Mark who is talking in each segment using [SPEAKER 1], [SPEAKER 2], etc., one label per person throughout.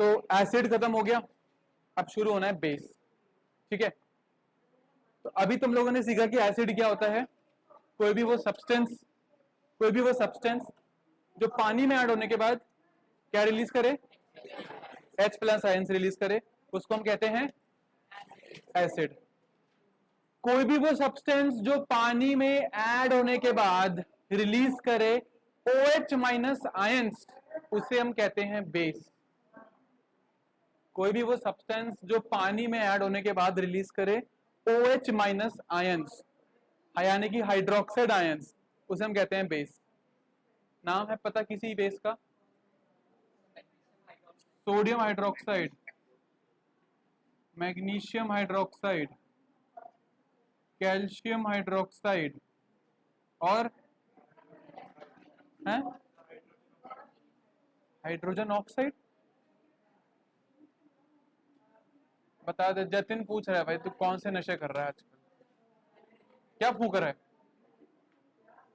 [SPEAKER 1] तो एसिड खत्म हो गया, अब शुरू होना है बेस। ठीक है, तो अभी तुम लोगों ने सीखा कि एसिड क्या होता है। कोई भी वो सब्सटेंस, कोई भी वो सब्सटेंस जो पानी में ऐड होने के बाद क्या रिलीज करे, H प्लस आयंस रिलीज करे, उसको हम कहते हैं एसिड। कोई भी वो सब्सटेंस जो पानी में ऐड होने के बाद रिलीज करे OH माइनस आयंस, उसे हम कहते हैं बेस। कोई भी वो सब्सटेंस जो पानी में ऐड होने के बाद रिलीज करे OH माइनस आयंस, यानी कि हाइड्रोक्साइड आयंस, उसे हम कहते हैं बेस। नाम है पता किसी बेस का? Sodium hydroxide, magnesium hydroxide, calcium hydroxide और है हाइड्रोजन ऑक्साइड। बता दे, जतिन पूछ रहा है भाई तू कौन से नशे कर रहा है आजकल, क्या फूक रहा है?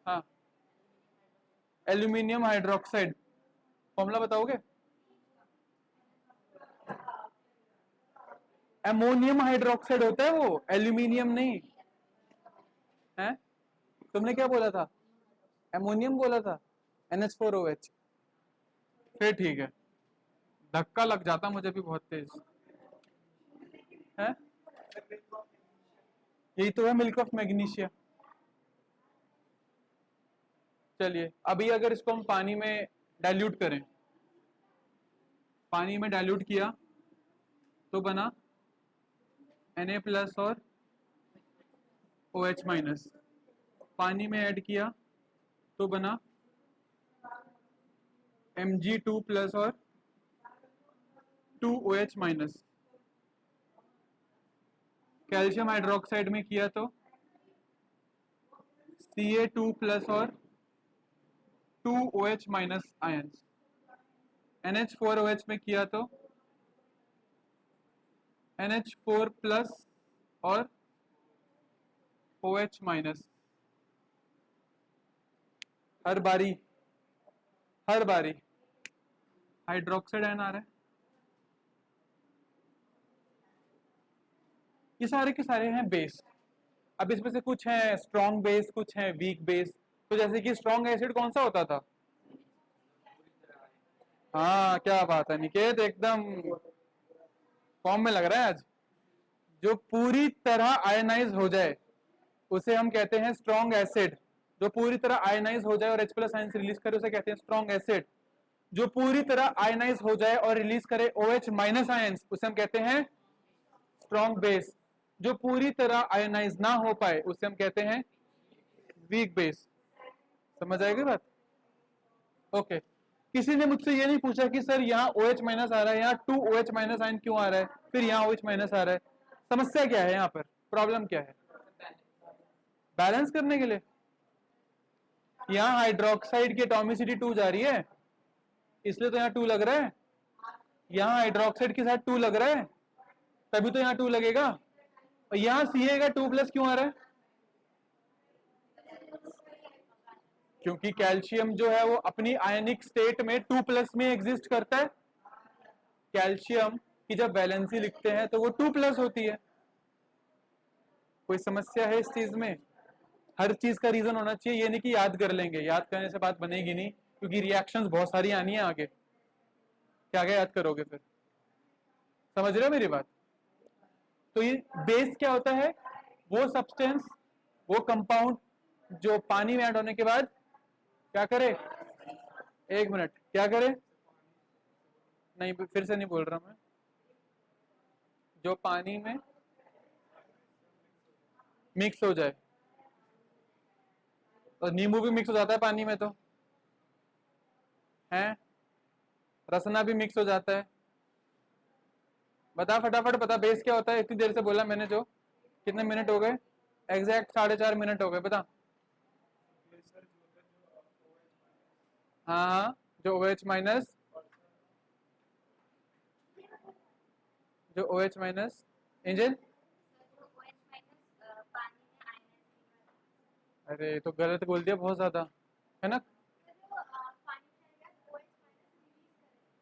[SPEAKER 1] हाँ, एल्यूमिनियम हाइड्रोक्साइड, फॉर्मूला बताओगे? एमोनियम हाइड्रोक्साइड होता है वो, एल्यूमिनियम नहीं है। तुमने क्या बोला था? एमोनियम बोला था, NH4OH। फिर ठीक है, धक्का लग जाता मुझे भी बहुत तेज है। यही तो है मिल्क ऑफ मैग्नीशिया। चलिए, अभी अगर इसको हम पानी में डाइल्यूट करें, पानी में डाइल्यूट किया तो बना Na प्लस और OH माइनस। पानी में ऐड किया तो बना Mg2 प्लस और 2OH माइनस। कैल्शियम हाइड्रोक्साइड में किया तो Ca2 प्लस और 2OH माइनस आयंस। NH4OH में किया तो NH4 प्लस और OH माइनस। हर बारी हाइड्रोक्साइड आयन आ रहा है। ये सारे के सारे हैं बेस। अब इसमें से कुछ है स्ट्रॉन्ग बेस, कुछ है वीक बेस। तो जैसे कि स्ट्रॉन्ग एसिड कौन सा होता था? हाँ, क्या बात है निकेत, एकदम फॉर्म में लग रहा है आज। जो पूरी तरह आयनाइज हो जाए उसे हम कहते हैं स्ट्रॉन्ग एसिड। जो पूरी तरह आयनाइज हो जाए और H प्लस आयंस रिलीज करे उसे कहते हैं स्ट्रॉन्ग एसिड। जो पूरी तरह आयनाइज हो जाए और रिलीज करे OH माइनस आयंस, उसे हम कहते हैं स्ट्रॉन्ग बेस। जो पूरी तरह आयनाइज ना हो पाए उसे हम कहते हैं वीक बेस। समझ आएगी बात? ओके। किसी ने मुझसे ये नहीं पूछा कि सर यहाँ OH माइनस आ रहा है, यहाँ 2OH माइनस आयन क्यों आ रहा है, फिर यहाँ OH माइनस आ रहा है, समस्या क्या है यहाँ पर, प्रॉब्लम क्या है? बैलेंस करने के लिए। यहाँ हाइड्रोक्साइड की एटॉमिसिटी 2 जा रही है, इसलिए तो यहाँ 2 लग रहा है। यहाँ हाइड्रोक्साइड के साथ 2 लग रहा है, तभी तो यहाँ 2 लगेगा। और यहाँ Ca का 2 प्लस क्यों आ रहा है? क्योंकि कैल्शियम जो है वो अपनी आयनिक स्टेट में 2 प्लस में एग्जिस्ट करता है। कैल्शियम की जब वैलेंसी लिखते हैं तो वो 2 प्लस होती है। कोई समस्या है इस चीज में? हर चीज का रीजन होना चाहिए, ये नहीं कि याद कर लेंगे, याद करने से बात बनेगी नहीं, क्योंकि रिएक्शंस बहुत सारी आनी है आगे, क्या क्या याद करोगे फिर? समझ रहे हो मेरी बात? तो ये बेस क्या होता है? वो सब्सटेंस, वो कंपाउंड जो पानी में ऐड होने के बाद क्या करे? एक मिनट, क्या करे? नहीं, फिर से नहीं बोल रहा मैं। जो पानी में मिक्स हो जाए, तो नींबू भी मिक्स हो जाता है पानी में तो है, रसना भी मिक्स हो जाता है। बता फटाफट बता, बेस क्या होता है? इतनी देर से बोला मैंने जो, कितने मिनट हो गए? एग्जैक्ट 4.5 मिनट हो गए, बता। हाँ हाँ, जो OH माइनस, जो OH माइनस इंजन। अरे तो गलत बोल दिया बहुत ज्यादा, है ना?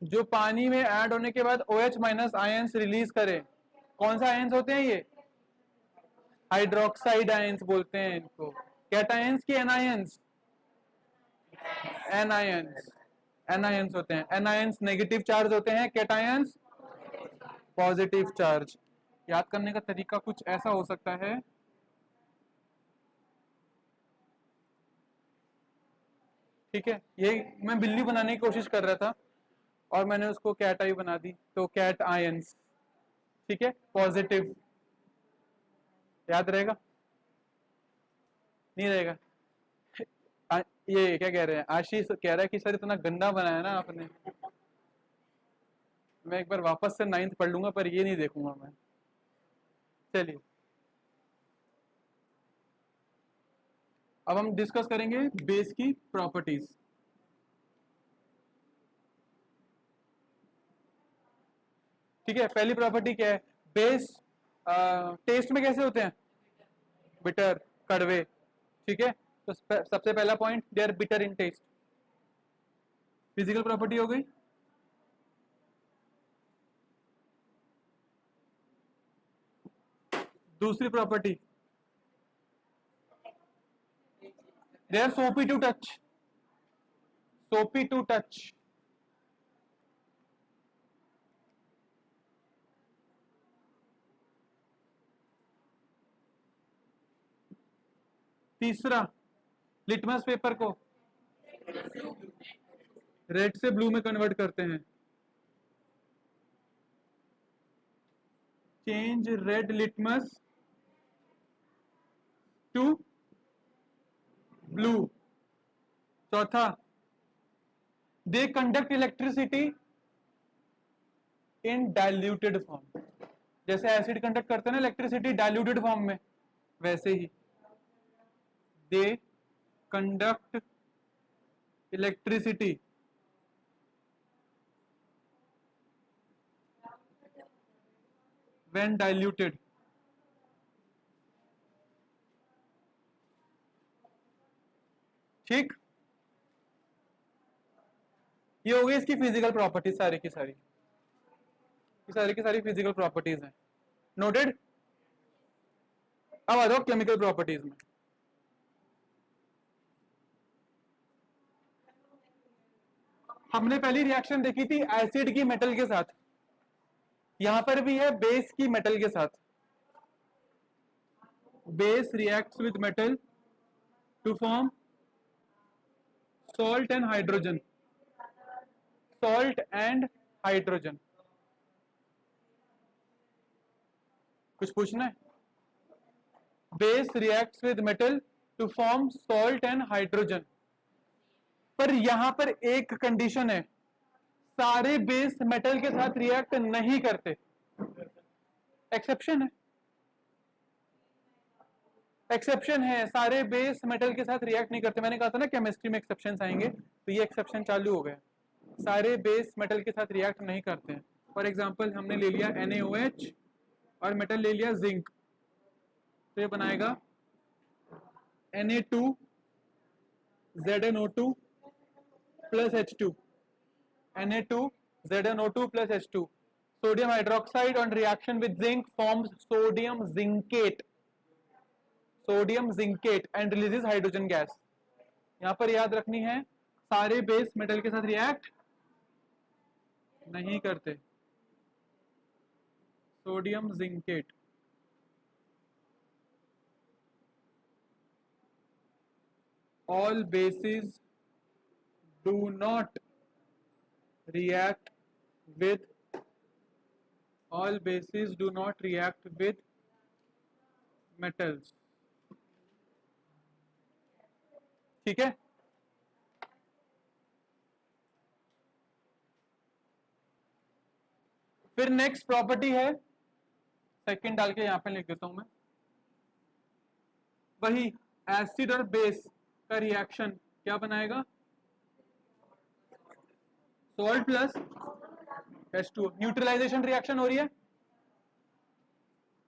[SPEAKER 1] जो पानी में ऐड होने के बाद OH माइनस आयंस रिलीज करे, कौन सा आयंस होते हैं ये? हाइड्रोक्साइड आयंस बोलते हैं इनको। कैटायंस की एनायंस? एनायंस। एनायंस होते हैं। एनायंस नेगेटिव चार्ज होते हैं, कैटायंस पॉजिटिव चार्ज। याद करने का तरीका कुछ ऐसा हो सकता है, ठीक है। ये मैं बिल्ली बनाने की कोशिश कर रहा था और मैंने उसको कैट आई बना दी, तो कैट आयंस, ठीक है, पॉजिटिव। याद रहेगा? नहीं रहेगा? ये क्या कह रहे हैं, आशीष कह रहा है कि सर इतना गंदा बनाया ना आपने। मैं एक बार वापस से 9th पढ़ लूंगा, पर ये नहीं देखूंगा मैं। चलिए, अब हम डिस्कस करेंगे बेस की प्रॉपर्टीज। ठीक है, पहली प्रॉपर्टी क्या है? बेस टेस्ट में कैसे होते हैं? बिटर, कड़वे। ठीक है, तो सबसे पहला point, they are bitter in taste. Physical property हो गई। दूसरी property, they are soapy to touch. Soapy to touch. तीसरा, लिटमस पेपर को रेड से ब्लू में कन्वर्ट करते हैं। Change red litmus to blue. चौथा, they conduct electricity in diluted form. जैसे एसिड कंडक्ट करते हैं ना इलेक्ट्रिसिटी डाइल्यूटेड फॉर्म में, वैसे ही they conduct electricity when diluted। ठीक, ये हो गई इसकी फिजिकल प्रॉपर्टीज, सारी की सारी फिजिकल प्रॉपर्टीज हैं। नोटेड। अब आ जाओ केमिकल प्रॉपर्टीज में। हमने पहली रिएक्शन देखी थी एसिड की मेटल के साथ, यहां पर भी है बेस की मेटल के साथ। Base reacts with metal to form salt and hydrogen. Salt and hydrogen. कुछ पूछना है? Base reacts with metal to form salt and hydrogen. पर यहां पर एक कंडीशन है, सारे बेस मेटल के साथ रिएक्ट नहीं करते। एक्सेप्शन है, एक्सेप्शन है, सारे बेस मेटल के साथ रिएक्ट नहीं करते। मैंने कहा था ना केमिस्ट्री में एक्सेप्शंस आएंगे, तो ये एक्सेप्शन चालू हो गए। सारे बेस मेटल के साथ रिएक्ट नहीं करते हैं। फॉर एग्जांपल हमने ले लिया NaOH और मेटल ले लिया जिंक, तो ये बनाएगा Na2 ZnO2 plus H2। Na2 ZnO2 plus H2। sodium hydroxide on reaction with zinc forms sodium zincate। sodium zincate and releases hydrogen gas। यहां पर याद रखनी है, सारे बेस मेटल के साथ रिएक्ट नहीं करते। Sodium zincate. all bases do not react with metals। ठीक है, फिर नेक्स्ट प्रॉपर्टी है, सेकंड डाल के यहां पे लिख देता हूं मैं, वही एसिड और बेस का रिएक्शन क्या बनाएगा? Salt plus H2। Neutralisation reaction हो रही है।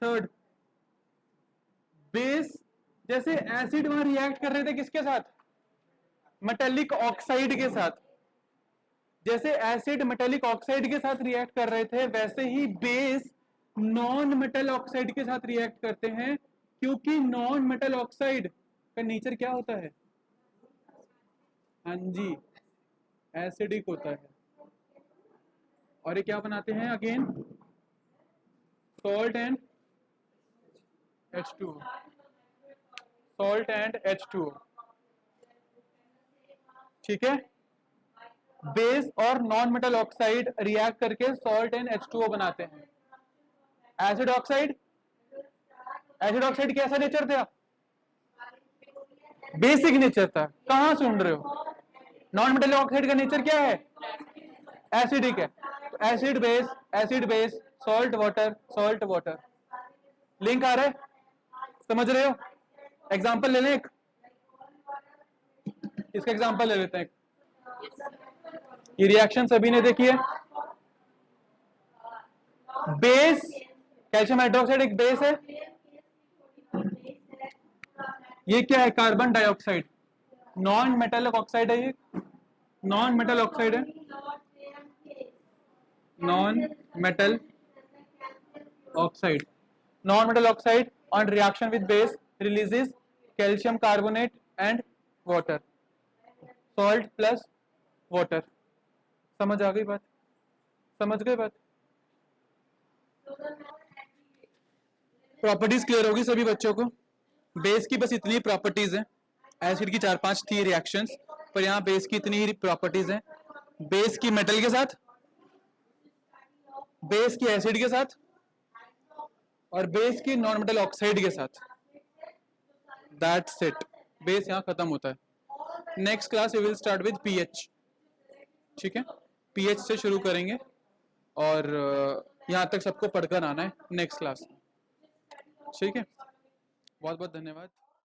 [SPEAKER 1] थर्ड, बेस जैसे एसिड वहां रिएक्ट कर रहे थे किसके साथ? मेटेलिक ऑक्साइड के साथ। जैसे एसिड मेटेलिक ऑक्साइड के साथ रिएक्ट कर रहे थे, वैसे ही बेस नॉन मेटल ऑक्साइड के साथ रिएक्ट करते हैं, क्योंकि नॉन मेटल ऑक्साइड का नेचर क्या होता है? हाँ जी, एसिडिक होता है। और ये क्या बनाते हैं again? Salt and H2O, salt and H2O। ठीक है, बेस और नॉन मेटल ऑक्साइड रिएक्ट करके सॉल्ट एंड H2O बनाते हैं। एसिड ऑक्साइड, एसिड ऑक्साइड कैसा नेचर था? बेसिक नेचर था। कहां सुन रहे हो? नॉन मेटल ऑक्साइड का नेचर क्या है? एसिडिक है। Acid base, salt water. Link आ रहा है? समझ रहे हो? एग्जांपल ले लें एक, इसका एग्जांपल ले लेते हैं। ये रिएक्शन सभी ने देखी है। बेस, कैल्शियम हाइड्रोक्साइड एक बेस है। ये क्या है? Carbon dioxide, non metal oxide है। ये नॉन मेटल ऑक्साइड है, non metal oxide on reaction with base releases calcium carbonate and water, salt plus water। समझ आ गई बात? समझ गए बात? प्रॉपर्टीज क्लियर होगी सभी बच्चों को? बेस की बस इतनी प्रॉपर्टीज हैं, एसिड की 4-5 थी रिएक्शंस, पर यहाँ बेस की इतनी ही प्रॉपर्टीज हैं। बेस की मेटल के साथ, बेस की एसिड के साथ, और बेस की नॉन मेटल ऑक्साइड के साथ। दैट्स इट, बेस यहाँ खत्म होता है। Next class we will start with pH. ठीक है, पीएच से शुरू करेंगे और यहाँ तक सबको पढ़कर आना है नेक्स्ट क्लास में। ठीक है, बहुत बहुत धन्यवाद।